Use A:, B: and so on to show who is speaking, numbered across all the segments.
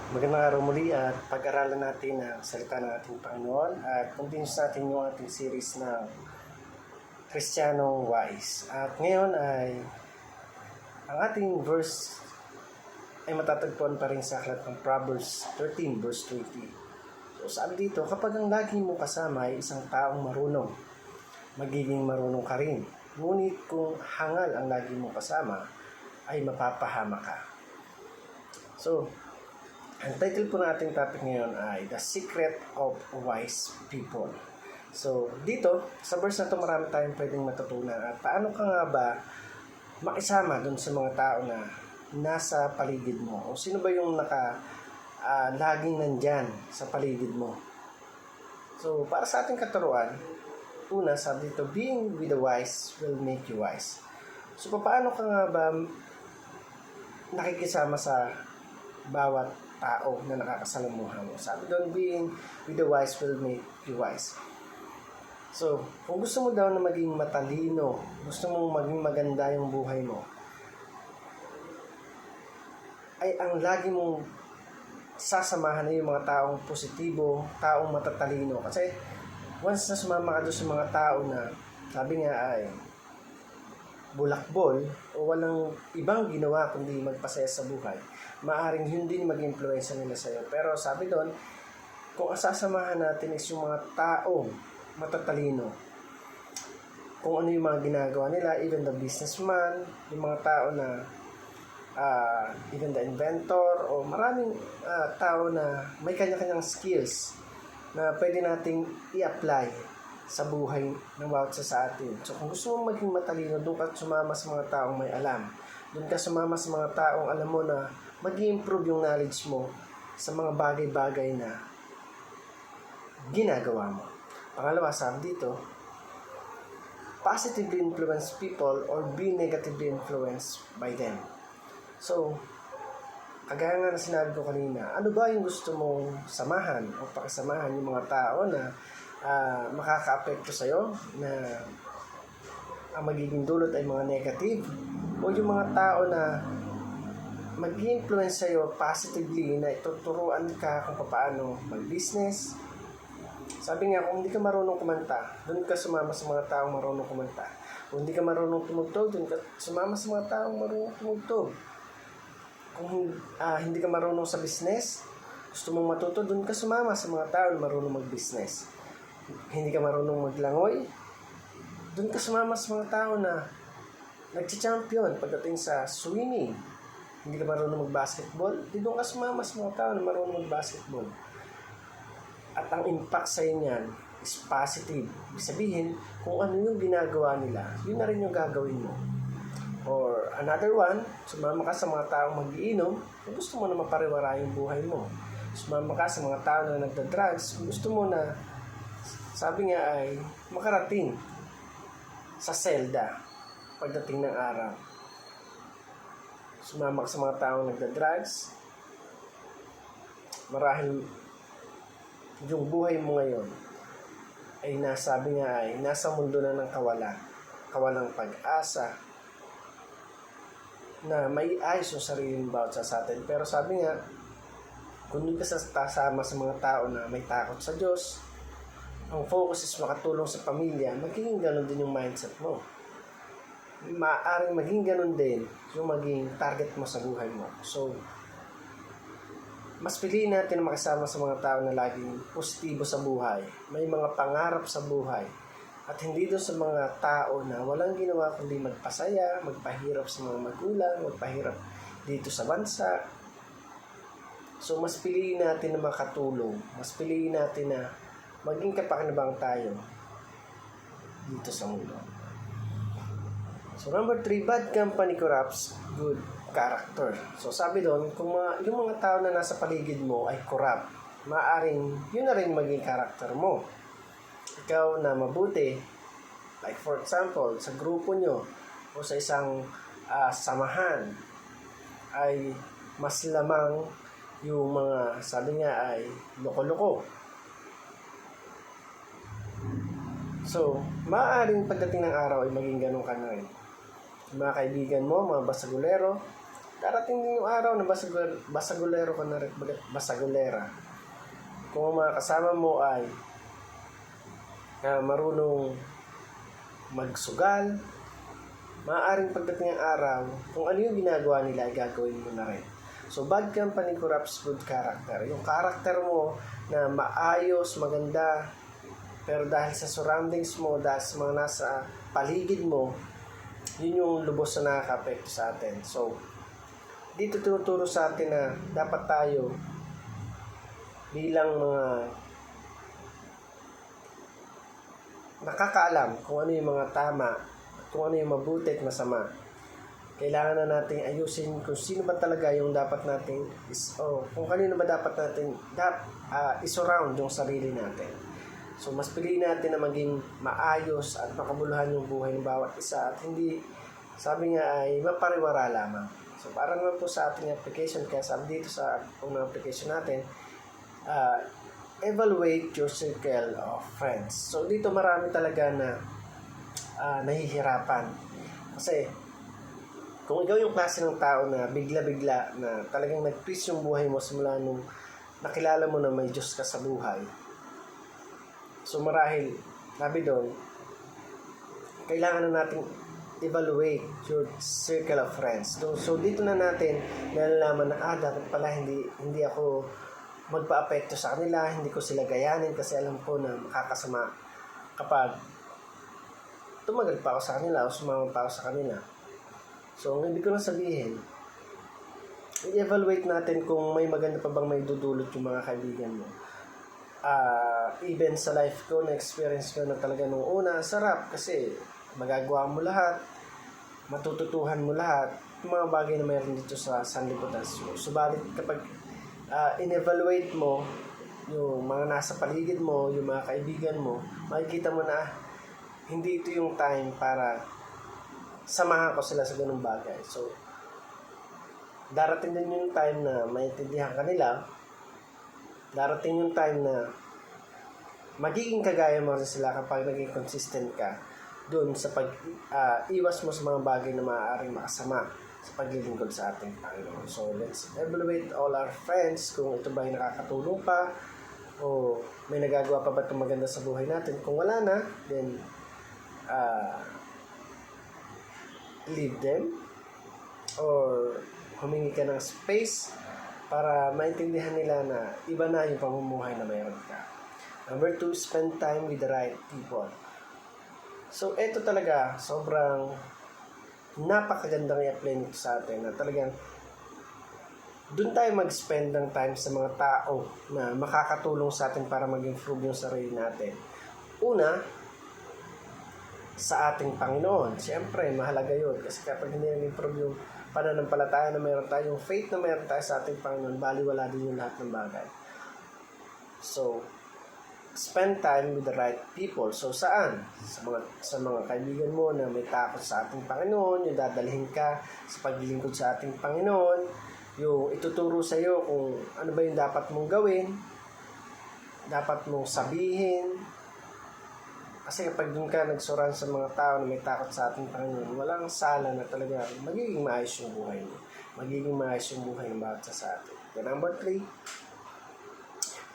A: Magandang araw muli at pag-aralan natin ang salita ng ating Panginoon at continuous natin yung ating series ng Kristiyanong Wais. At ngayon ay ang ating verse ay matatagpuan pa rin sa aklat ng Proverbs 13 verse 20. So sabi dito, kapag ang lagi mo kasama ay isang taong marunong, magiging marunong ka rin. Ngunit kung hangal ang lagi mo kasama, ay mapapahama ka. So, ang title po ng ating topic ngayon ay The Secret of Wise People. So, dito, sa verse na ito marami tayong pwedeng matutunan. At paano ka nga ba makisama dun sa mga tao na nasa paligid mo? O sino ba yung laging nandyan sa paligid mo? So, para sa ating katuruan, una, sabi dito, being with the wise will make you wise. So, paano ka nga ba nakikisama sa bawat tao na nakakasalamuha mo? Sabi doon, being with the wise will make you wise. So, kung gusto mo daw na maging matalino, gusto mong maging maganda yung buhay mo, ay ang lagi mong sasamahan na yung mga taong positibo, taong matatalino. Kasi, once na sumama ka doon sa mga tao na, sabi nga ay, bulakbol o walang ibang ginawa kundi magpasaya sa buhay, maaring yun din mag-influensya nila sa'yo. Pero sabi doon, kung asasamahan natin is yung mga taong matatalino, kung ano yung mga ginagawa nila, even the businessman, yung mga tao na even the inventor, o maraming tao na may kanya-kanyang skills na pwede nating i-apply sa buhay ng bawat isa sa atin. So kung gusto mong maging matalino, doon ka sumama sa mga taong may alam. Doon ka sumama sa mga taong alam mo na mag-i-improve yung knowledge mo sa mga bagay-bagay na ginagawa mo. Pangalawa, sabi dito, positively influence people or be negatively influenced by them. So, kagaya nga na sinabi ko kanina, ano ba yung gusto mong samahan o pakisamahan yung mga tao na makaka-apekto sa'yo, na ang magiging dulot ay mga negative, o yung mga tao na mag-influence sa'yo positively, na ituturuan ka kung paano mag-business. Sabi nga, kung hindi ka marunong kumanta, doon ka sumama sa mga taong marunong kumanta. Kung hindi ka marunong tumugtog, doon ka sumama sa mga taong marunong tumugtog. Kung hindi ka marunong sa business, gusto mong matuto, doon ka sumama sa mga tao na marunong mag-business. Hindi ka marunong maglangoy, doon ka sumama sa mga tao na nag-champion pagdating sa swimming. Hindi ka marunong mag-basketball, doon ka sumama sa mga tao na marunong mag-basketball. At ang impact sa inyan is positive. Ibig sabihin, kung ano yung ginagawa nila, yun na rin yung gagawin mo. Or another one, sumama ka sa mga taong mag-iinom, kung gusto mo na mapariwara yung buhay mo. Sumama ka sa mga tao na nagda-drugs, kung gusto mo na, sabi nga ay, makarating sa selda pagdating ng araw. Sumama ka sa mga taong nagda-drugs, marahil yung buhay mo ngayon ay nasabi nga ay nasa mundo na ng kawalang pag-asa, na may ayos yung sariling bawat sa atin. Pero sabi nga, kung hindi ka sasama sa mga tao na may takot sa Diyos, ang focus is makatulong sa pamilya, magiging ganun din yung mindset mo. Maaaring maging ganun din yung maging target mo sa buhay mo. So, mas piliin natin na makasama sa mga tao na laging positibo sa buhay, may mga pangarap sa buhay, at hindi doon sa mga tao na walang ginawa kundi magpasaya, magpahirap sa mga magulang, magpahirap dito sa bansa. So, mas piliin natin na makatulong. Mas piliin natin na maging kapakinabang tayo dito sa mundo. So, number 3, bad company corrupts good character. So, sabi doon, kung yung mga tao na nasa paligid mo ay corrupt, maaaring yun na rin maging character mo. Ikaw na mabuti, like for example, sa grupo nyo o sa isang samahan, ay mas lamang yung mga, sabi nga ay, loko-loko. So, maaaring pagdating ng araw ay maging ganun ka na rin. Mga kaibigan mo, mga basagulero, darating din yung araw na basagulero ka na rin, basagulera. Kung ang mga kasama mo ay marunong magsugal, maaaring pagdating ng araw, kung ano yung ginagawa nila, gagawin mo na rin. So, bad company corrupts good character. Yung character mo na maayos, maganda, pero dahil sa surroundings mo, dahil sa mga nasa paligid mo, yun yung lubos na nakaka-apekto sa atin. So, dito tinuturo sa atin na dapat tayo bilang mga nakakaalam kung ano yung mga tama, kung ano yung mabuti at masama. Kailangan na nating ayusin kung sino ba talaga yung dapat nating kung kanino ba dapat nating isurround yung sarili natin. So, mas piliin natin na maging maayos at makabuluhan yung buhay ng bawat isa at hindi, sabi nga ay mapariwara lamang. So, para naman po sa ating application, kaya sabi dito sa unang application natin, evaluate your circle of friends. So, dito marami talaga na nahihirapan. Kasi, kung ikaw yung klase ng tao na bigla-bigla na talagang nag-twist yung buhay mo simula nung nakilala mo na may Diyos ka sa buhay. So marahil, sabi doon, kailangan na natin evaluate your circle of friends. So dito na natin nalalaman na dapat pala hindi ako magpa-apekto sa kanila, hindi ko sila gayanin kasi alam ko na makakasama kapag tumagal pa ako sa kanila o sumama pa ako sa kanila. So, ang ibig ko lang sabihin, i-evaluate natin kung may maganda pa bang may dudulot yung mga kaibigan mo. Even sa life ko, na-experience ko na talaga nung una, sarap kasi magagawa mo lahat, matututuhan mo lahat, yung mga bagay na mayroon dito sa sanlibutan. Subalit kapag in-evaluate mo yung mga nasa paligid mo, yung mga kaibigan mo, makikita mo na hindi ito yung time para samahan ko sila sa ganung bagay. So, darating din yung time na maintindihan ka nila. Darating yung time na magiging kagaya mo rin sila kapag naging consistent ka doon sa iwas mo sa mga bagay na maaaring makasama sa paglilingkod sa ating Panginoon. So, let's evaluate all our friends kung ito ba ay nakakatulong pa o may nagagawa pa ba itong maganda sa buhay natin. Kung wala na, then leave them or humingi ka ng space para maintindihan nila na iba na yung pamumuhay na mayroon ka. Number 2, spend time with the right people. So, ito talaga, sobrang napakagandang i-apply nito sa atin na talagang doon tayo mag-spend ng time sa mga tao na makakatulong sa atin para mag-improve yung sarili natin. Una, sa ating Panginoon. Siyempre, mahalaga yun. Kasi kapag hindi nag-improve yung pananampalataya na mayroon tayo, yung faith na mayroon tayo sa ating Panginoon, baliwala din yung lahat ng bagay. So, spend time with the right people. So, saan? Sa mga kaibigan mo na may takot sa ating Panginoon, yung dadalhin ka sa paglilingkod sa ating Panginoon, yung ituturo sa iyo kung ano ba yung dapat mong gawin, dapat mong sabihin. Kasi kapag doon ka nagsuran sa mga tao na may takot sa ating Panginoon, walang sala na talaga magiging maayos yung buhay mo. Magiging maayos yung buhay ng bawat sa atin. And number 3,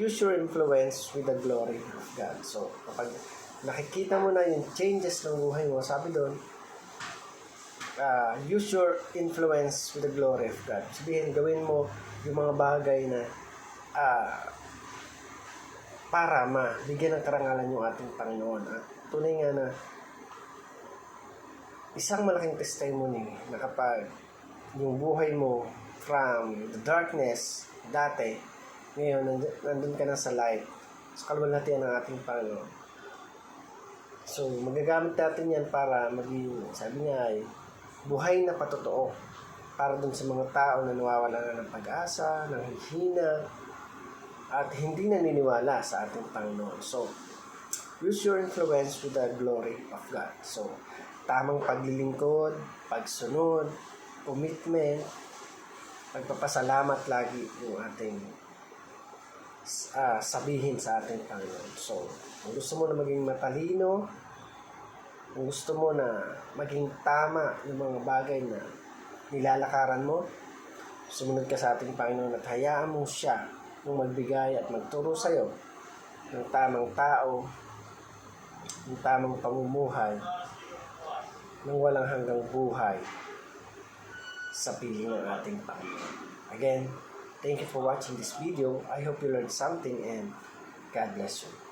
A: use your influence with the glory of God. So, kapag nakikita mo na yung changes ng buhay mo, sabi doon, use your influence with the glory of God. Sabihin, gawin mo yung mga bagay na para mabigyan ng karangalan yung ating Panginoon. At tunay nga na isang malaking testimony na kapag yung buhay mo from the darkness dati, ngayon nandun ka na sa light, sa kaluwalhatian ng ating Panginoon. So, magagamit natin yan para maging, sabi niya ay, buhay na patotoo para dun sa mga tao na nawawala na ng pag-asa, ng hihina, at hindi naniniwala sa ating Panginoon. So, use your influence with the glory of God. So, tamang paglilingkod, pagsunod, commitment, pagpapasalamat lagi yung ating sabihin sa ating Panginoon. So, kung gusto mo na maging matalino, kung gusto mo na maging tama yung mga bagay na nilalakaran mo, Sumunod ka sa ating Panginoon at hayaan mong siya yung magbigay at magturo sa'yo ng tamang tao, ng tamang pamumuhay, ng walang hanggang buhay sa piling ng ating Panginoon. Again, thank you for watching this video. I hope you learned something and God bless you.